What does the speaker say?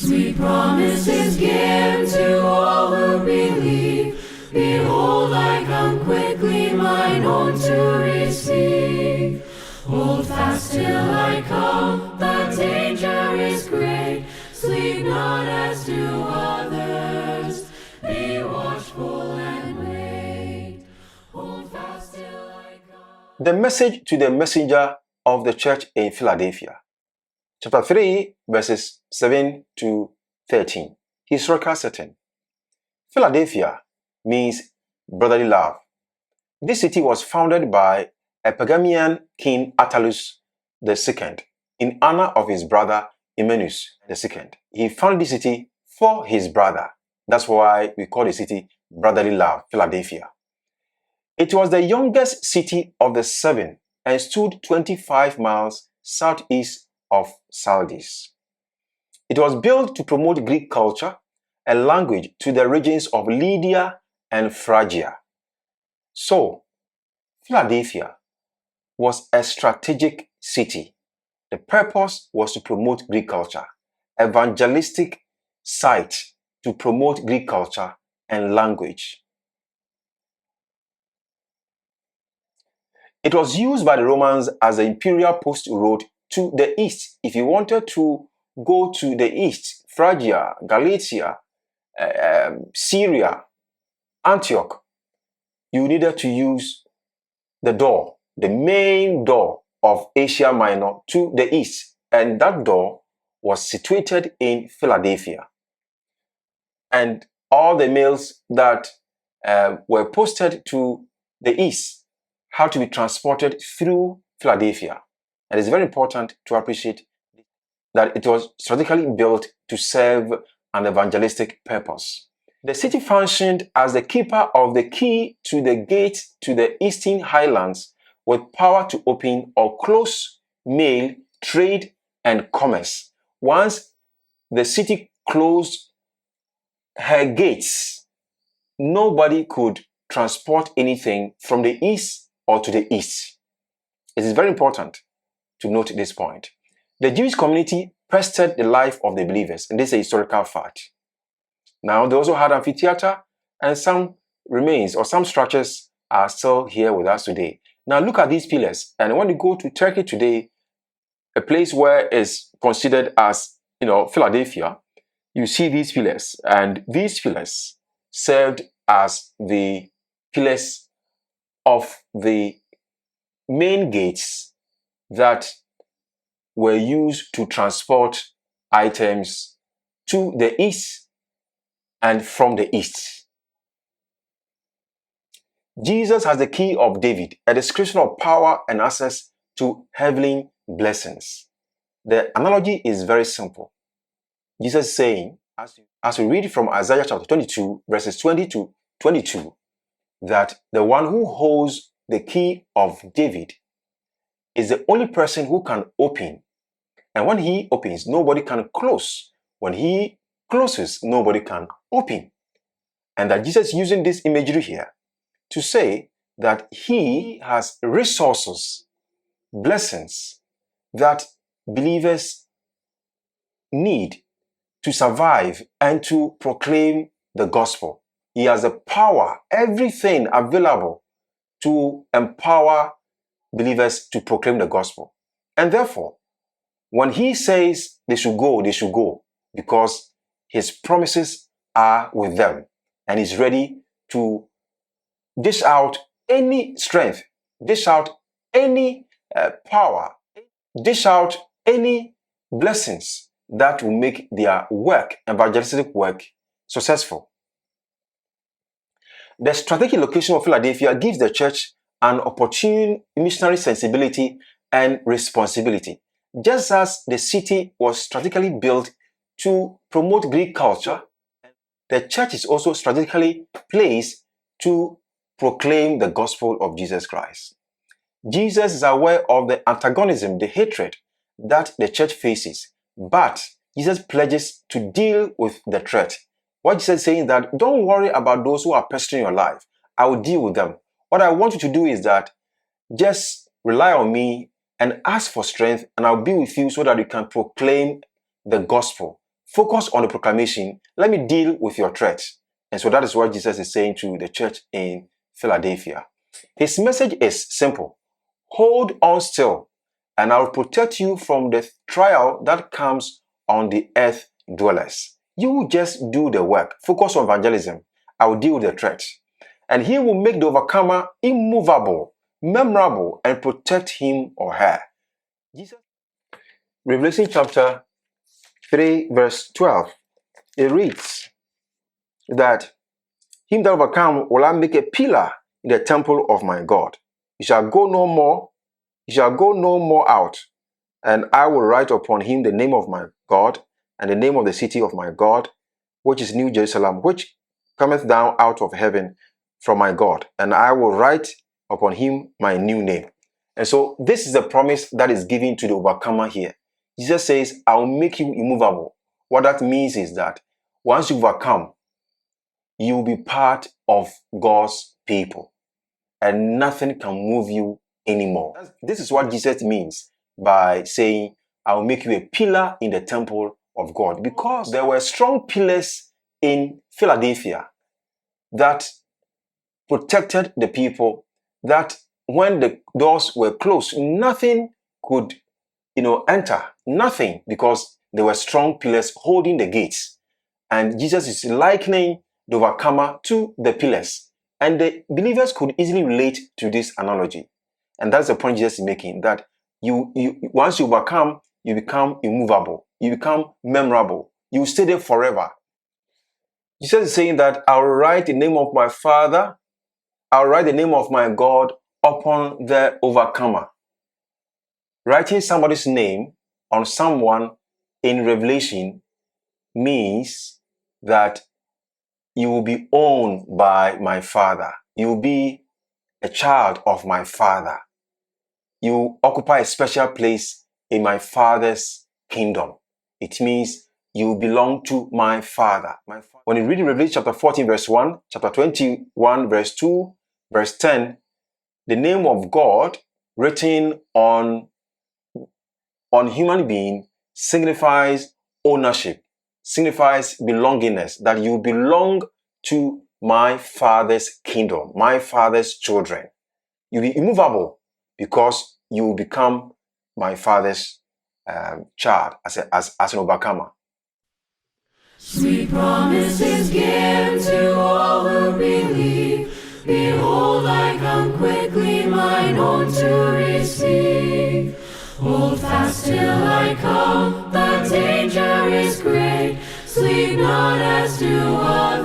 Sweet promises given to all who believe. Behold, I come quickly, mine own to receive. Hold fast till I come, the danger is great. Sleep not as do others, be watchful and wait. Hold fast till I come. The message to the messenger of the church in Philadelphia. Chapter 3, verses 7 to 13. Historical setting. Philadelphia means brotherly love. This city was founded by a Pergamian king Attalus II in honor of his brother Hymenaeus II. He founded this city for his brother. That's why we call the city brotherly love, Philadelphia. It was the youngest city of the 7 and stood 25 miles southeast of Sardis. It was built to promote Greek culture and language to the regions of Lydia and Phrygia. So, Philadelphia was a strategic city. The purpose was to promote Greek culture, evangelistic site to promote Greek culture and language. It was used by the Romans as the imperial post road to the east. If you wanted to go to the east, Phrygia, Galatia, Syria, Antioch, you needed to use the door, the main door of Asia Minor to the east. And that door was situated in Philadelphia. And all the mails that were posted to the east had to be transported through Philadelphia. And it's very important to appreciate that it was strategically built to serve an evangelistic purpose. The city functioned as the keeper of the key to the gate to the eastern highlands with power to open or close mail, trade, and commerce. Once the city closed her gates, nobody could transport anything from the east or to the east. It is very important to note this point. The Jewish community pestered the life of the believers, and this is a historical fact. Now, they also had amphitheater, and some remains or some structures are still here with us today. Now, look at these pillars. And when you go to Turkey today, a place where it's considered as, Philadelphia, you see these pillars. And these pillars served as the pillars of the main gates that were used to transport items to the east and from the east. Jesus has the key of David, a description of power and access to heavenly blessings. The analogy is very simple. Jesus is saying, as we read from Isaiah chapter 22, verses 20 to 22, that the one who holds the key of David is the only person who can open. And when he opens, nobody can close. When he closes, nobody can open. And that Jesus is using this imagery here to say that he has resources, blessings that believers need to survive and to proclaim the gospel. He has the power, everything available to empower believers to proclaim the gospel. And therefore, when he says they should go because his promises are with them and he's ready to dish out any strength, dish out any power, dish out any blessings that will make their work, evangelistic work, successful. The strategic location of Philadelphia gives the church an opportune missionary sensibility and responsibility. Just as the city was strategically built to promote Greek culture, the church is also strategically placed to proclaim the gospel of Jesus Christ. Jesus is aware of the antagonism, the hatred that the church faces, but Jesus pledges to deal with the threat. What Jesus is saying is that don't worry about those who are pestering your life. I will deal with them. What I want you to do is that just rely on me and ask for strength, and I'll be with you so that you can proclaim the gospel focus on the proclamation. Let me deal with your threats. And so that is what Jesus is saying to the church in Philadelphia. His message is simple. Hold on still, and I'll protect you from the trial that comes on the earth dwellers. You just do the work. Focus on evangelism. I'll deal with the threats. And he will make the overcomer immovable, memorable, and protect him or her. Jesus. Revelation chapter 3, verse 12. It reads that him that overcome will I make a pillar in the temple of my God. He shall go no more. He shall go no more out. And I will write upon him the name of my God and the name of the city of my God, which is New Jerusalem, which cometh down out of heaven from my God. And I will write upon him my new name. And so this is the promise that is given to the overcomer here. Jesus says, I will make you immovable. What that means is that once you overcome, you will be part of God's people. And nothing can move you anymore. This is what Jesus means by saying, I will make you a pillar in the temple of God. Because there were strong pillars in Philadelphia that protected the people, that when the doors were closed, nothing could enter. Nothing, because there were strong pillars holding the gates. And Jesus is likening the overcomer to the pillars. And the believers could easily relate to this analogy. And that's the point Jesus is making, that you once you overcome, you become immovable. You become memorable. You stay there forever. Jesus is saying that I'll write the name of my Father, I'll write the name of my God upon the overcomer. Writing somebody's name on someone in Revelation means that you will be owned by my Father. You will be a child of my Father. You occupy a special place in my Father's kingdom. It means you belong to my Father. When you read in Revelation chapter 14 verse 1, chapter 21 verse 2, verse 10, the name of God written on human being signifies ownership, signifies belongingness, that you belong to my Father's kingdom, my Father's children. You'll be immovable because you will become my Father's child as an overcomer. Sweet promises given to all who believe. Behold, I come quickly, mine own to receive. Hold fast till I come, the danger is great. Sleep not as do others.